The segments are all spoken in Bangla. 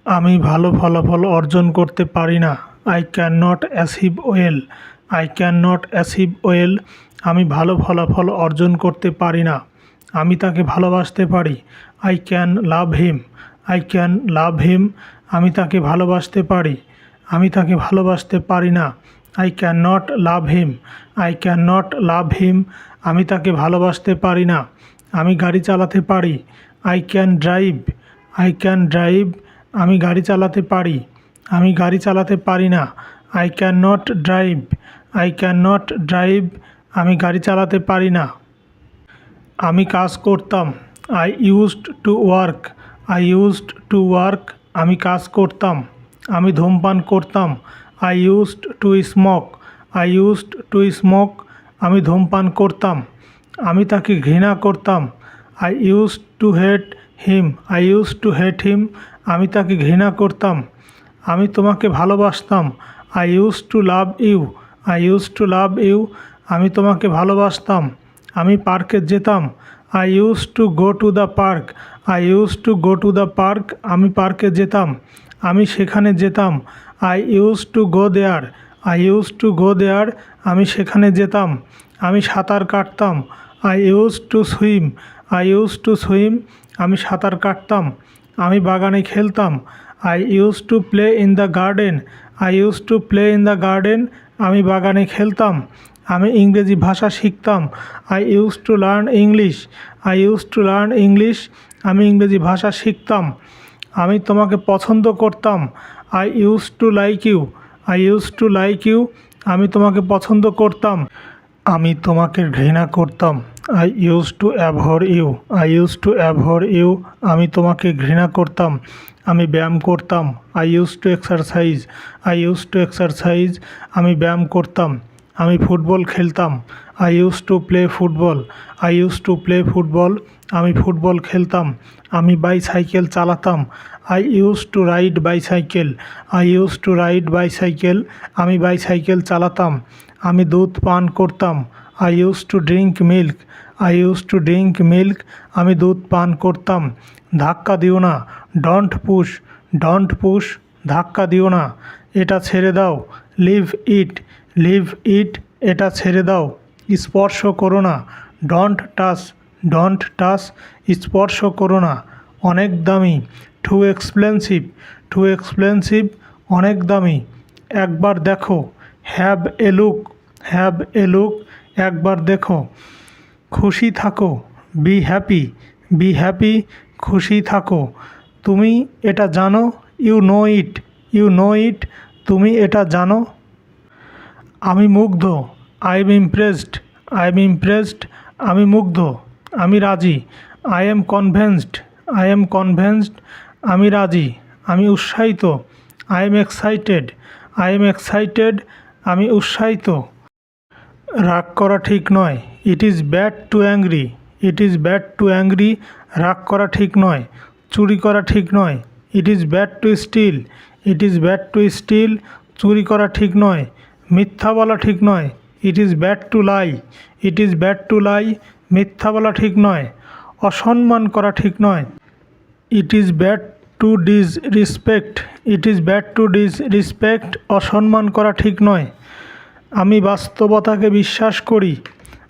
আমি ভালো ফলাফল অর্জন করতে পারি না। I can not achieve well. I can not achieve well. আমি ভালো ফলাফল অর্জন করতে পারি না। আমি তাকে ভালোবাসতে পারি। I can love him. I can love him. আমি তাকে ভালোবাসতে পারি। আমি তাকে ভালোবাসতে পারি না। I can not love him. I can not love him. আমি তাকে ভালোবাসতে পারি না। আমি গাড়ি চালাতে পারি। I can drive. I can drive. আমি গাড়ি চালাতে পারি। আমি গাড়ি চালাতে পারি না। I can not drive. I can not drive. আমি গাড়ি চালাতে পারি না। আমি কাজ করতাম। I used to work. I used to work. আমি কাজ করতাম। আমি ধূমপান করতাম। I used to smoke. I used to smoke. আমি ধূমপান করতাম। আমি তাকে ঘৃণা করতাম। I used to hate him. I used to hate him. আমি তাকে ঘৃণা করতাম। আমি তোমাকে ভালোবাসতাম। I use to love you. I use to love you. আমি তোমাকে ভালোবাসতাম। আমি পার্কে যেতাম। I use to go to the park. I use to go to the park. আমি পার্কে যেতাম। আমি সেখানে যেতাম। I use to go there. I use to go there. আমি সেখানে যেতাম। আমি সাঁতার কাটতাম। I use to swim. I use to swim. আমি সাঁতার কাটতাম। আমি বাগানে খেলতাম। I use to play in the garden. I use to play in the garden. আমি বাগানে খেলতাম। আমি ইংরেজি ভাষা শিখতাম। I use to learn English. I use to learn English. আমি ইংরেজি ভাষা শিখতাম। আমি তোমাকে পছন্দ করতাম। I use to like you. I use to like you. আমি তোমাকে পছন্দ করতাম। আমি তোমাকে ঘৃণা করতাম। I use to abhor you. I use to abhor you. আমি তোমাকে ঘৃণা করতাম। আমি ব্যায়াম করতাম। I use to exercise. I use to exercise. আমি ব্যায়াম করতাম। আমি ফুটবল খেলতাম। I use to play football. I use to play football. আমি ফুটবল খেলতাম। আমি বাইসাইকেল চালাতাম। I use to ride bicycle. I use to ride bicycle. আমি বাইসাইকেল চালাতাম। আমি দুধ পান করতাম। I use to drink milk. I use to drink milk. আমি দুধ পান করতাম। ধাক্কা দিও না। Don't push. Don't push. ধাক্কা দিও না। এটা ছেড়ে দাও। Leave it. Leave it. এটা ছেড়ে দাও। স্পর্শ করো না। Don't touch. Don't touch. স্পর্শ করো না। অনেক দামি। Two expensive. Too expensive. অনেক দামি। একবার দেখো। Have a look. Have a look. একবার দেখো। খুশি থাকো। Be happy. Be happy. খুশি থাকো। তুমি এটা জানো। You know it. You know it. তুমি এটা জানো। আমি মুগ্ধ। I am impressed. I am impressed. আমি মুগ্ধ। আমি রাজি। I am convinced. I am convinced. আমি রাজি। আমি উৎসাহিত। I am excited. I am excited. আমি উৎসাহিত। রাগ করা ঠিক নয়। It is bad to angry. It is bad to angry. রাগ করা ঠিক নয়। চুরি করা ঠিক নয়। It is bad to steal. It is bad to steal. চুরি করা ঠিক নয়। মিথ্যা বলা ঠিক নয়। It is bad to lie. It is bad to lie. মিথ্যা বলা ঠিক নয়। অসম্মান করা ঠিক নয়। It is bad to disrespect. It is bad to disrespect. অসম্মান করা ঠিক নয়। আমি বাস্তবতাকে বিশ্বাস করি।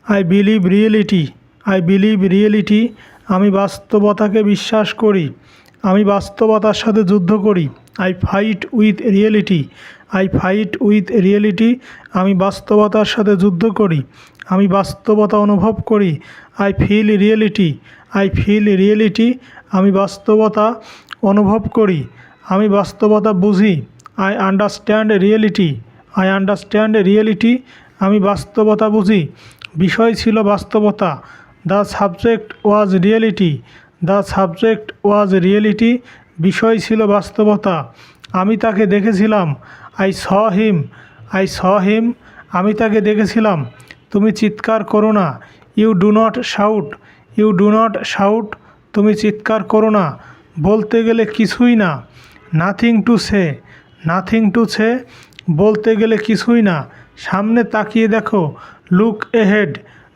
I believe reality. I believe reality. আমি বাস্তবতাকে বিশ্বাস করি। আমি বাস্তবতার সাথে যুদ্ধ করি। I fight with reality. I fight with reality. আমি বাস্তবতার সাথে যুদ্ধ করি। আমি বাস্তবতা অনুভব করি। I feel reality. I feel reality. আমি বাস্তবতা অনুভব করি। আমি বাস্তবতা বুঝি। I understand reality. I understand reality. আমি বাস্তবতা বুঝি। বিষয় ছিল বাস্তবতা। The subject was reality. The subject was reality. বিষয় ছিল বাস্তবতা। আমি তাকে দেখেছিলাম। I saw him. I saw him. আমি তাকে দেখেছিলাম। তুমি চিৎকার করো না। You do not shout. You do not shout. তুমি চিৎকার করো না। বলতে গেলে কিছুই না। Nothing to say. Nothing to say. বলতে গেলে কিছুই না। সামনে তাকিয়ে দেখো। Look ahead.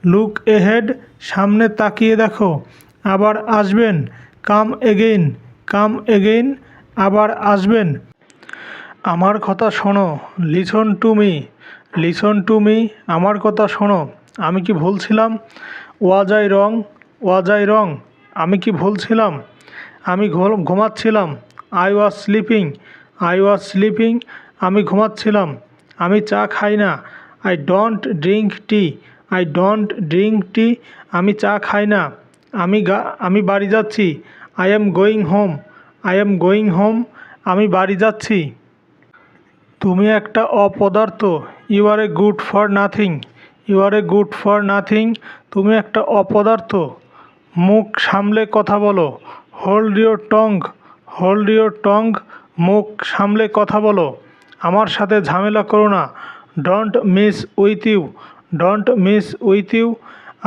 Look ahead. সামনে তাকিয়ে দেখো। আবার আসবেন। Come again. Come again. আবার আসবেন। আমার কথা শোনো, listen to me, listen to me, আমার কথা শোনো। আমি কি ভুল ছিলাম? Was I wrong, was I রং, আমি কি ভুল ছিলাম? আমি ঘুমাচ্ছিলাম। I was sleeping, I was sleeping, আমি ঘুমাচ্ছিলাম। আমি চা খাই না। I don't drink tea, I don't drink tea, আমি চা খাই না। আমি বাড়ি যাচ্ছি। I am going home, I am going home, আমি বাড়ি যাচ্ছি। তুমি একটা অপদার্থ। You are a good for nothing, you are a good for nothing, তুমি একটা অপদার্থ। মুখ সামলে কথা বলো। Hold your tongue, hold your টং, মুখ সামলে কথা বলো। আমার সাথে ঝামেলা করো না। Don't miss with you, don't miss with you,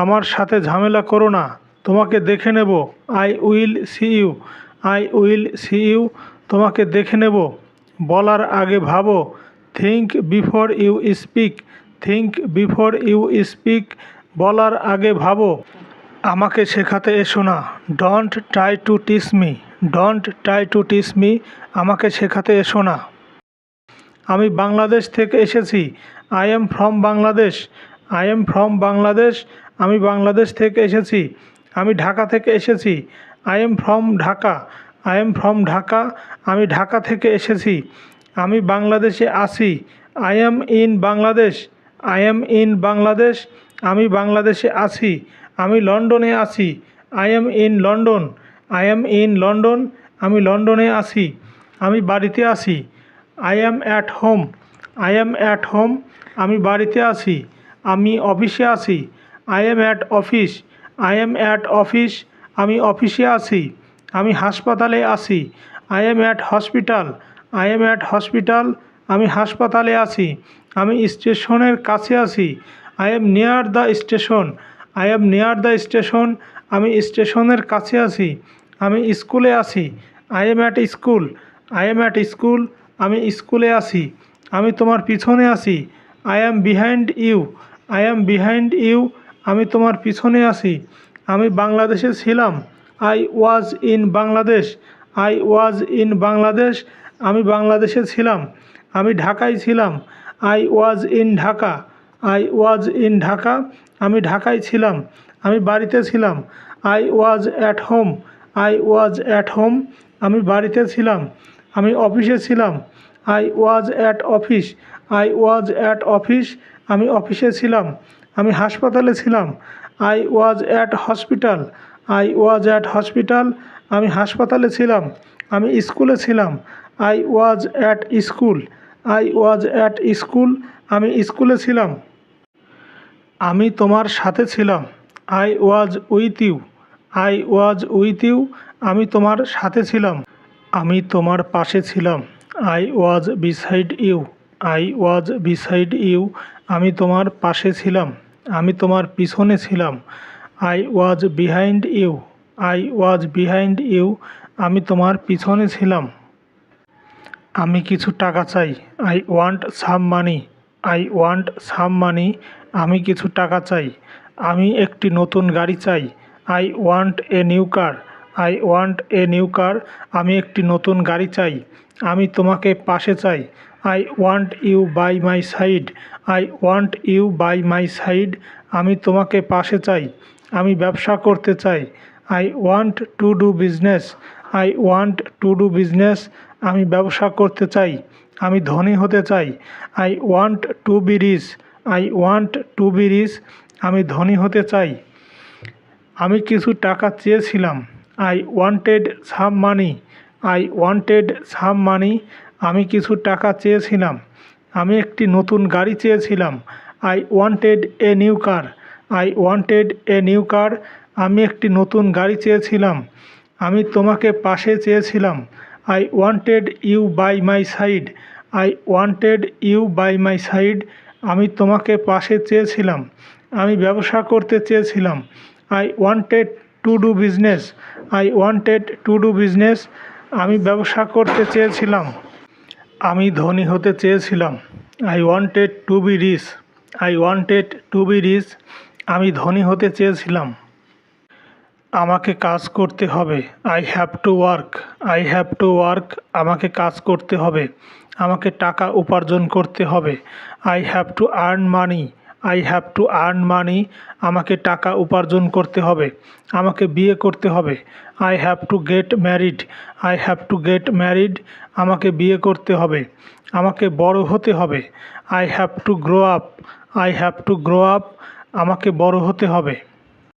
আমার সাথে ঝামেলা করো না। তোমাকে দেখে নেব। I will see you, I will see you, তোমাকে দেখে নেব। বলার আগে ভাবো। Think before you speak, think before you speak, বলার আগে ভাবো। আমাকে শেখাতে এসো না। Don't try to teach me, don't try to teach me, আমাকে শেখাতে এসো না। আমি বাংলাদেশ থেকে এসেছি। I am from Bangladesh, I am from Bangladesh, আমি বাংলাদেশ থেকে এসেছি। আমি ঢাকা থেকে এসেছি। I am from Dhaka, I am from Dhaka, আমি ঢাকা থেকে এসেছি। আমি বাংলাদেশে আছি। I am in Bangladesh, I am in Bangladesh, আমি বাংলাদেশে আছি। আমি লন্ডনে আছি। I am in London, I am in London, আমি লন্ডনে আছি। আমি বাড়িতে আছি। I am at home, I am at home, আমি বাড়িতে আছি। আমি অফিসে আছি। I am at office, I am at office, আমি অফিসে আছি। আমি হাসপাতালে আছি। I am at hospital, I am at hospital, আমি হাসপাতালে আছি। আমি স্টেশনের কাছে আছি। I am near the station, I am near the station, আমি স্টেশনের কাছে আছি। আমি স্কুলে আছি। I am at school, I am at school, আমি স্কুলে আছি। আমি তোমার পিছনে আছি। I am behind you, I am behind you, আমি তোমার পিছনে আছি। আমি বাংলাদেশে ছিলাম। I was in Bangladesh, I was in Bangladesh, আমি বাংলাদেশে ছিলাম। আমি ঢাকায় ছিলাম। I was in Dhaka, I was in Dhaka, আমি ঢাকায় ছিলাম। আমি বাড়িতে ছিলাম। I was at home, I was at home, আমি বাড়িতে ছিলাম। আমি অফিসে ছিলাম। I was at office, I was at office, আমি অফিসে ছিলাম। আমি হাসপাতালে ছিলাম। I was at hospital, I was at hospital, আমি হাসপাতালে ছিলাম। আমি স্কুলে ছিলাম। I was at school, I was at school, আমি স্কুলে ছিলাম। আমি তোমার সাথে ছিলাম। I was with you, I was with you, আমি তোমার সাথে ছিলাম। আমি তোমার পাশে ছিলাম। I was beside you, I was beside you, আমি তোমার পাশে ছিলাম। আমি তোমার পিছনে ছিলাম। I was behind you, I was behind you, আমি তোমার পিছনে ছিলাম। আমি কিছু টাকা চাই। I want some money, I want some money, আমি কিছু টাকা চাই। আমি একটি নতুন গাড়ি চাই। I want a new car, I want a new car, আমি একটি নতুন গাড়ি চাই। আমি তোমাকে পাশে চাই। I want you by my side, I want you by my side, আমি তোমাকে পাশে চাই। আমি ব্যবসা করতে চাই। I want to do business, I want to do business, আমি ব্যবসা করতে চাই। আমি ধনী হতে চাই। I want to be rich, I want to be rich, আমি ধনী হতে চাই। আমি কিছু টাকা চেয়েছিলাম। I wanted some money, I wanted some money, আমি কিছু টাকা চেয়েছিলাম। আমি একটি নতুন গাড়ি চেয়েছিলাম। I wanted a new car, I wanted a new car, আমি একটি নতুন গাড়ি চেয়েছিলাম। আমি তোমাকে পাশে চেয়েছিলাম। I wanted you by my side, I wanted you by my side, আমি তোমাকে পাশে চেয়েছিলাম। আমি ব্যবসা করতে চেয়েছিলাম। I wanted to do business, I wanted to do business, আমি ব্যবসা করতে চেয়েছিলাম। আমি ধনী হতে চেয়েছিলাম। I wanted to be rich, I wanted to be rich, আমি ধনী হতে চেয়েছিলাম। আমাকে কাজ করতে হবে। I have to work. I have to work. আমাকে কাজ করতে হবে। আমাকে টাকা উপার্জন করতে হবে। I have to earn money. I have to earn মানি। আমাকে টাকা উপার্জন করতে হবে। আমাকে বিয়ে করতে হবে। I have to get married. I have to get married. আমাকে বিয়ে করতে হবে। আমাকে বড় হতে হবে। I have to grow up. I have to grow up. আমাকে বড় হতে হবে।